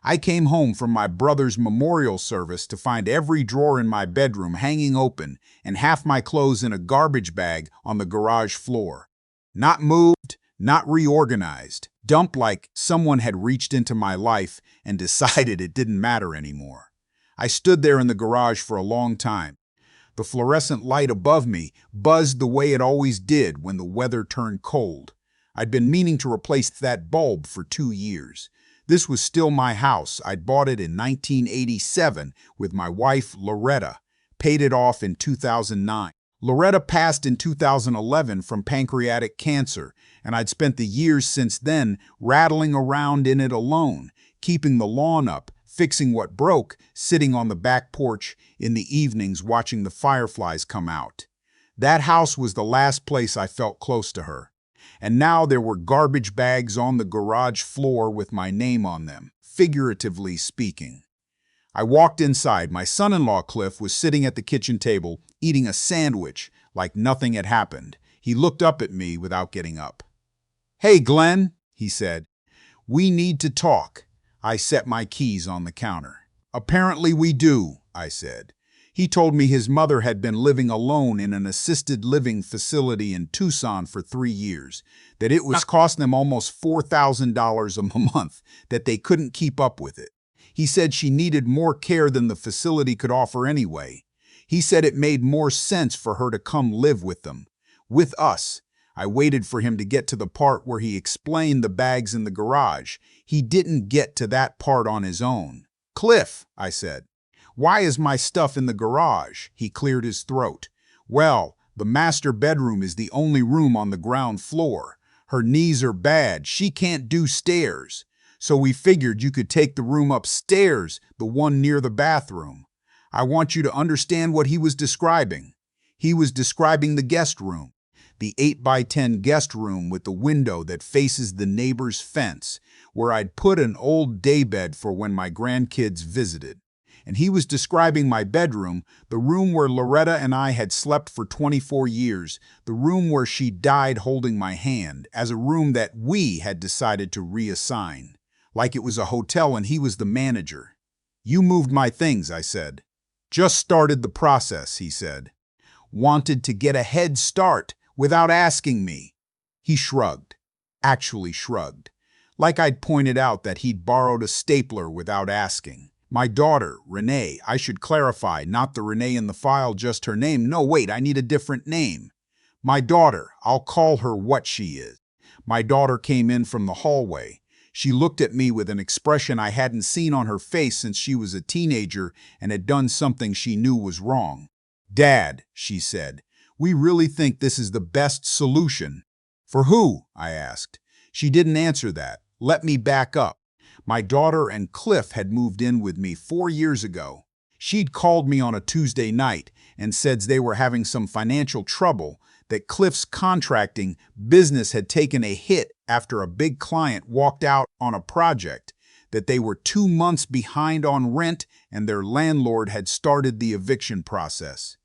I came home from my brother's memorial service to find every drawer in my bedroom hanging open and half my clothes in a garbage bag on the garage floor. Not moved, not reorganized, dumped like someone had reached into my life and decided it didn't matter anymore. I stood there in the garage for a long time. The fluorescent light above me buzzed the way it always did when the weather turned cold. I'd been meaning to replace that bulb for 2 years. This was still my house. I'd bought it in 1987 with my wife, Loretta. Paid it off in 2009. Loretta passed in 2011 from pancreatic cancer, and I'd spent the years since then rattling around in it alone, keeping the lawn up, fixing what broke, sitting on the back porch in the evenings watching the fireflies come out. That house was the last place I felt close to her. And now there were garbage bags on the garage floor with my name on them, figuratively speaking. I walked inside. My son-in-law, Cliff, was sitting at the kitchen table, eating a sandwich like nothing had happened. He looked up at me without getting up. "Hey, Glenn," he said. "We need to talk." I set my keys on the counter. "Apparently we do," I said. He told me his mother had been living alone in an assisted living facility in Tucson for 3 years, that it was costing them almost $4,000 a month, that they couldn't keep up with it. He said she needed more care than the facility could offer anyway. He said it made more sense for her to come live with them, with us. I waited for him to get to the part where he explained the bags in the garage. He didn't get to that part on his own. "Cliff," I said, "why is my stuff in the garage?" He cleared his throat. "Well, the master bedroom is the only room on the ground floor. Her knees are bad. She can't do stairs. So we figured you could take the room upstairs, the one near the bathroom." I want you to understand what he was describing. He was describing the guest room, the 8x10 guest room with the window that faces the neighbor's fence, where I'd put an old daybed for when my grandkids visited. And he was describing my bedroom, the room where Loretta and I had slept for 24 years, the room where she died holding my hand, as a room that we had decided to reassign, like it was a hotel and he was the manager. "You moved my things," I said. "Just started the process," he said. "Wanted to get a head start without asking me." He shrugged, actually shrugged, like I'd pointed out that he'd borrowed a stapler without asking. "My daughter, Renee," I should clarify, not the Renee in the file, just her name. No, wait, I need a different name. "My daughter, I'll call her what she is." My daughter came in from the hallway. She looked at me with an expression I hadn't seen on her face since she was a teenager and had done something she knew was wrong. "Dad," she said, "we really think this is the best solution." "For who?" I asked. She didn't answer that. Let me back up. My daughter and Cliff had moved in with me 4 years ago. She'd called me on a Tuesday night and said they were having some financial trouble, that Cliff's contracting business had taken a hit after a big client walked out on a project, that they were 2 months behind on rent and their landlord had started the eviction process.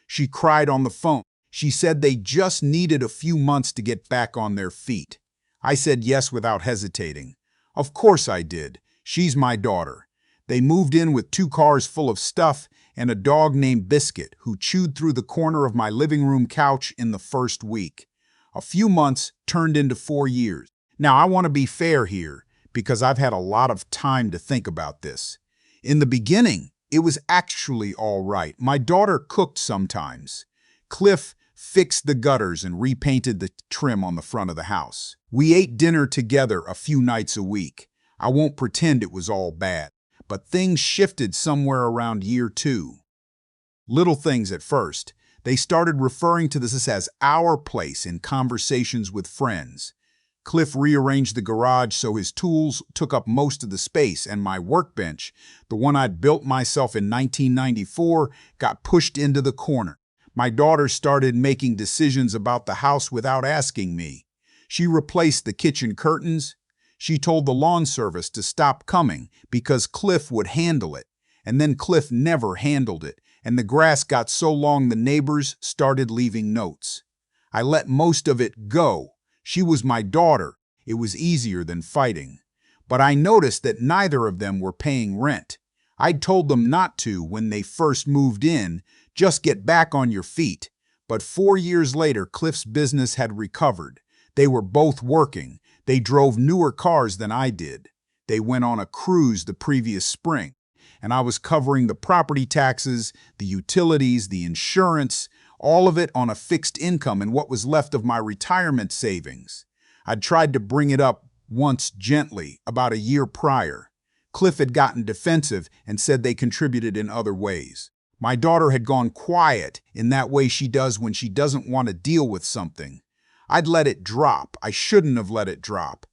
She cried on the phone. She said they just needed a few months to get back on their feet. I said yes without hesitating. Of course I did. She's my daughter. They moved in with 2 cars full of stuff and a dog named Biscuit, who chewed through the corner of my living room couch in the first week. A few months turned into 4 years. Now, I want to be fair here, because I've had a lot of time to think about this. In the beginning, it was actually all right. My daughter cooked sometimes. Cliff fixed the gutters and repainted the trim on the front of the house. We ate dinner together a few nights a week. I won't pretend it was all bad. But things shifted somewhere around year 2. Little things at first. They started referring to this as our place in conversations with friends. Cliff rearranged the garage so his tools took up most of the space, and my workbench, the one I'd built myself in 1994, got pushed into the corner. My daughter started making decisions about the house without asking me. She replaced the kitchen curtains. She told the lawn service to stop coming because Cliff would handle it, and then Cliff never handled it, and the grass got so long the neighbors started leaving notes. I let most of it go. She was my daughter. It was easier than fighting. But I noticed that neither of them were paying rent. I'd told them not to when they first moved in, just get back on your feet. But 4 years later, Cliff's business had recovered. They were both working. They drove newer cars than I did. They went on a cruise the previous spring, and I was covering the property taxes, the utilities, the insurance, all of it on a fixed income and what was left of my retirement savings. I'd tried to bring it up once gently about a year prior. Cliff had gotten defensive and said they contributed in other ways. My daughter had gone quiet in that way she does when she doesn't want to deal with something. I'd let it drop. I shouldn't have let it drop.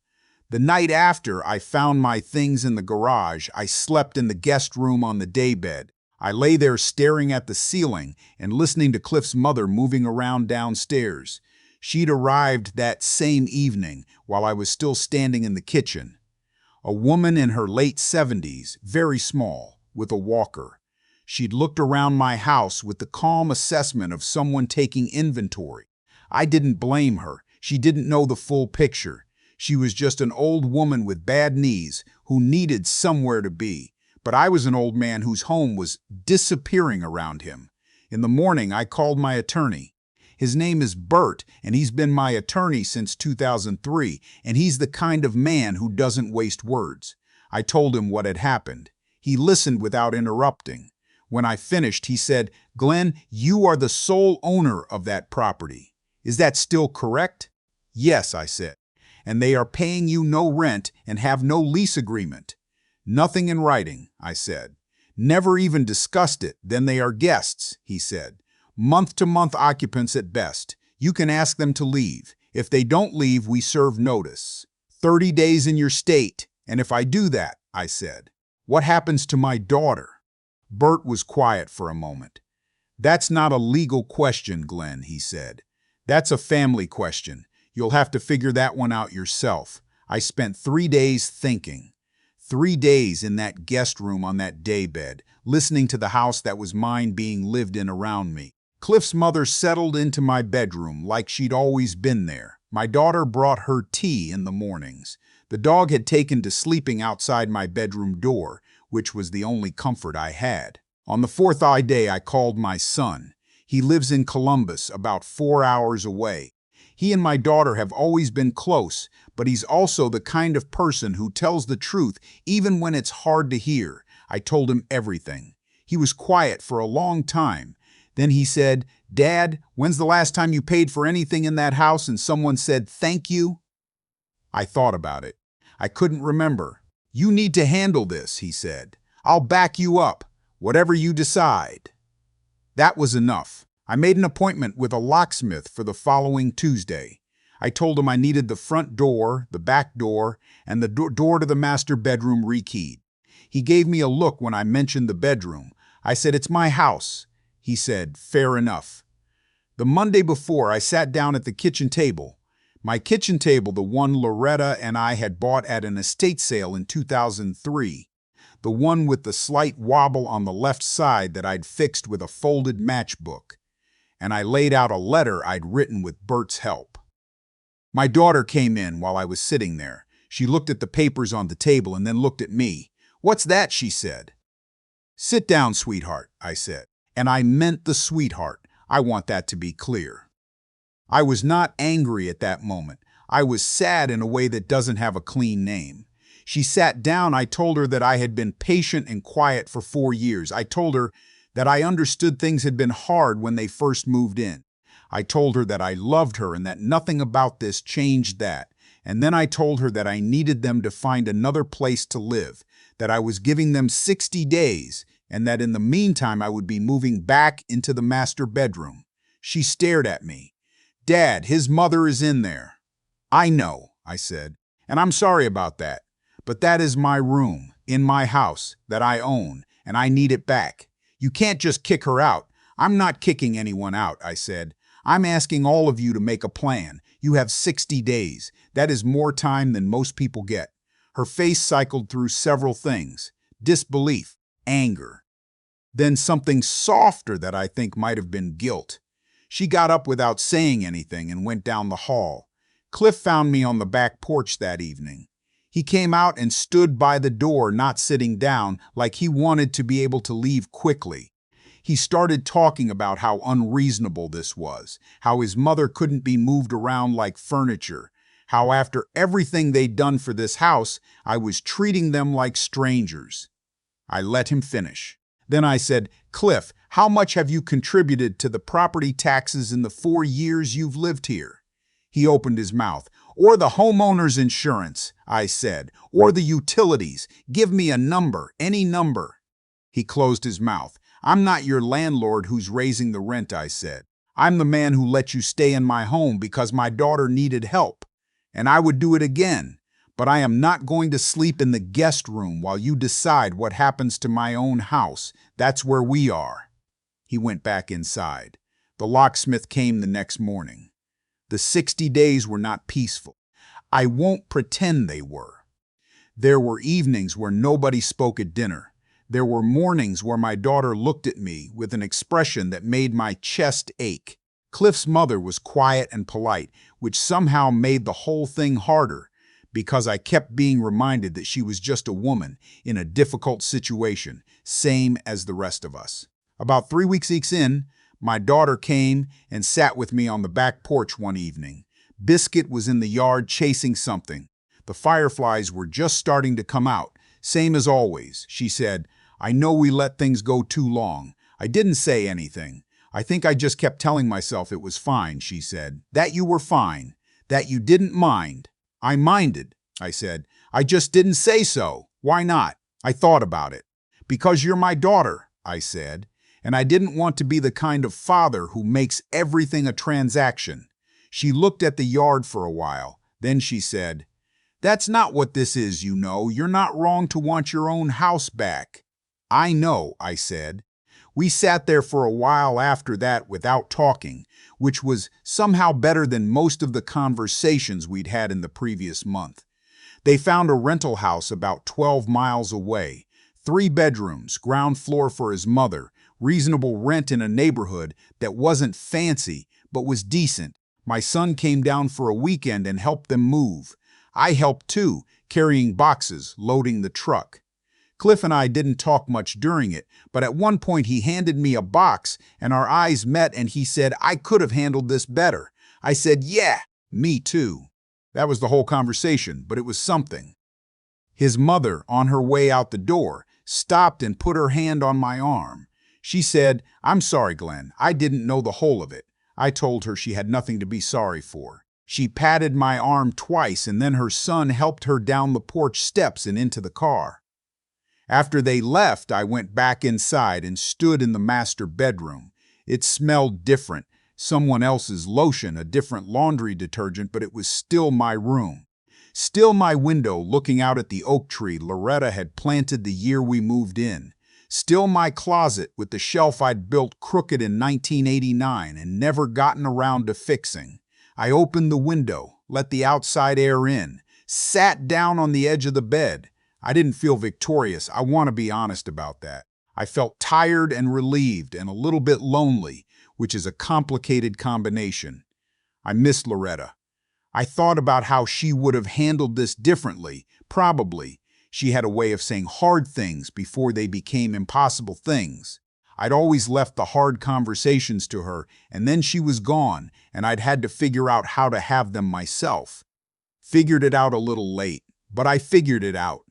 The night after I found my things in the garage, I slept in the guest room on the daybed. I lay there staring at the ceiling and listening to Cliff's mother moving around downstairs. She'd arrived that same evening while I was still standing in the kitchen. A woman in her late 70s, very small, with a walker. She'd looked around my house with the calm assessment of someone taking inventory. I didn't blame her. She didn't know the full picture. She was just an old woman with bad knees who needed somewhere to be. But I was an old man whose home was disappearing around him. In the morning, I called my attorney. His name is Bert, and he's been my attorney since 2003, and he's the kind of man who doesn't waste words. I told him what had happened. He listened without interrupting. When I finished, he said, "Glenn, you are the sole owner of that property. Is that still correct?" "Yes," I said. "And they are paying you no rent and have no lease agreement." "Nothing in writing," I said. "Never even discussed it. Then they are guests," he said. "Month-to-month occupants at best. You can ask them to leave. If they don't leave, we serve notice. 30 days in your state. And if I do that," I said, "what happens to my daughter?" Bert was quiet for a moment. "That's not a legal question, Glenn," he said. "That's a family question. You'll have to figure that one out yourself." I spent 3 days thinking. 3 days in that guest room on that daybed, listening to the house that was mine being lived in around me. Cliff's mother settled into my bedroom like she'd always been there. My daughter brought her tea in the mornings. The dog had taken to sleeping outside my bedroom door, which was the only comfort I had. On the fourth day, I called my son. He lives in Columbus, about 4 hours away. He and my daughter have always been close, but he's also the kind of person who tells the truth even when it's hard to hear. I told him everything. He was quiet for a long time. Then he said, "Dad, when's the last time you paid for anything in that house and someone said thank you?" I thought about it. I couldn't remember. "You need to handle this," he said. "I'll back you up, whatever you decide." That was enough. I made an appointment with a locksmith for the following Tuesday. I told him I needed the front door, the back door, and the door to the master bedroom rekeyed. He gave me a look when I mentioned the bedroom. I said, "It's my house." He said, "Fair enough." The Monday before, I sat down at the kitchen table. My kitchen table, the one Loretta and I had bought at an estate sale in 2003. The one with the slight wobble on the left side that I'd fixed with a folded matchbook. And I laid out a letter I'd written with Bert's help. My daughter came in while I was sitting there. She looked at the papers on the table and then looked at me. "What's that?" she said. "Sit down, sweetheart," I said. And I meant the sweetheart. I want that to be clear. I was not angry at that moment. I was sad in a way that doesn't have a clean name. She sat down. I told her that I had been patient and quiet for 4 years. I told her that I understood things had been hard when they first moved in. I told her that I loved her and that nothing about this changed that. And then I told her that I needed them to find another place to live, that I was giving them 60 days, and that in the meantime I would be moving back into the master bedroom. She stared at me. "Dad, his mother is in there." "I know," I said, "and I'm sorry about that. But that is my room, in my house, that I own, and I need it back. You can't just kick her out." "I'm not kicking anyone out," I said. "I'm asking all of you to make a plan. You have 60 days. That is more time than most people get." Her face cycled through several things: disbelief, anger, then something softer that I think might have been guilt. She got up without saying anything and went down the hall. Cliff found me on the back porch that evening. He came out and stood by the door, not sitting down, like he wanted to be able to leave quickly. He started talking about how unreasonable this was, how his mother couldn't be moved around like furniture, how after everything they'd done for this house, I was treating them like strangers. I let him finish. Then I said, "Cliff, how much have you contributed to the property taxes in the 4 years you've lived here?" He opened his mouth. "Or the homeowner's insurance," I said, "or the utilities. Give me a number, any number." He closed his mouth. "I'm not your landlord who's raising the rent," I said. "I'm the man who let you stay in my home because my daughter needed help. And I would do it again. But I am not going to sleep in the guest room while you decide what happens to my own house. That's where we are." He went back inside. The locksmith came the next morning. The 60 days were not peaceful. I won't pretend they were. There were evenings where nobody spoke at dinner. There were mornings where my daughter looked at me with an expression that made my chest ache. Cliff's mother was quiet and polite, which somehow made the whole thing harder, because I kept being reminded that she was just a woman in a difficult situation, same as the rest of us. About 3 weeks in, my daughter came and sat with me on the back porch one evening. Biscuit was in the yard chasing something. The fireflies were just starting to come out. "Same as always," she said. "I know we let things go too long." I didn't say anything. "I think I just kept telling myself it was fine," she said. "That you were fine. That you didn't mind." "I minded," I said. "I just didn't say so. Why not?" I thought about it. "Because you're my daughter," I said, "and I didn't want to be the kind of father who makes everything a transaction." She looked at the yard for a while. Then she said, "That's not what this is, you know. You're not wrong to want your own house back." "I know," I said. We sat there for a while after that without talking, which was somehow better than most of the conversations we'd had in the previous month. They found a rental house about 12 miles away. 3 bedrooms, ground floor for his mother, reasonable rent in a neighborhood that wasn't fancy but was decent. My son came down for a weekend and helped them move. I helped too, carrying boxes, loading the truck. Cliff and I didn't talk much during it, but at one point he handed me a box and our eyes met and he said, "I could have handled this better." I said, "Yeah, me too." That was the whole conversation, but it was something. His mother, on her way out the door, stopped and put her hand on my arm. She said, "I'm sorry, Glenn. I didn't know the whole of it." I told her she had nothing to be sorry for. She patted my arm twice and then her son helped her down the porch steps and into the car. After they left, I went back inside and stood in the master bedroom. It smelled different, someone else's lotion, a different laundry detergent, but it was still my room. Still my window looking out at the oak tree Loretta had planted the year we moved in. Still my closet with the shelf I'd built crooked in 1989 and never gotten around to fixing. I opened the window, let the outside air in, sat down on the edge of the bed. I didn't feel victorious. I want to be honest about that. I felt tired and relieved and a little bit lonely, which is a complicated combination. I missed Loretta. I thought about how she would have handled this differently, probably. She had a way of saying hard things before they became impossible things. I'd always left the hard conversations to her, and then she was gone, and I'd had to figure out how to have them myself. Figured it out a little late, but I figured it out.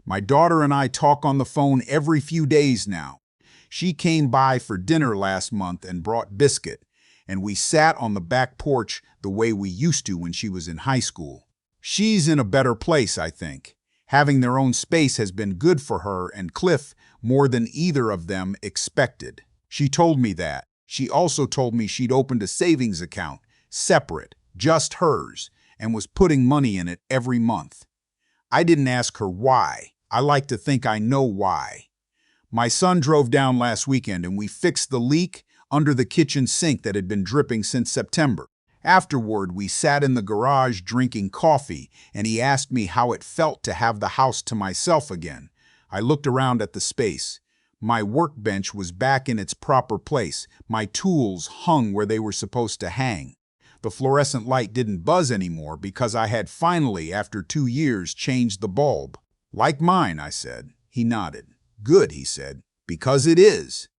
My daughter and I talk on the phone every few days now. She came by for dinner last month and brought biscuit, and we sat on the back porch the way we used to when she was in high school. She's in a better place, I think. Having their own space has been good for her and Cliff more than either of them expected. She told me that. She also told me she'd opened a savings account, separate, just hers, and was putting money in it every month. I didn't ask her why. I like to think I know why. My son drove down last weekend and we fixed the leak under the kitchen sink that had been dripping since September. Afterward, we sat in the garage drinking coffee, and he asked me how it felt to have the house to myself again. I looked around at the space. My workbench was back in its proper place. My tools hung where they were supposed to hang. The fluorescent light didn't buzz anymore because I had finally, after 2 years, changed the bulb. "Like mine," I said. He nodded. "Good," he said, "because it is."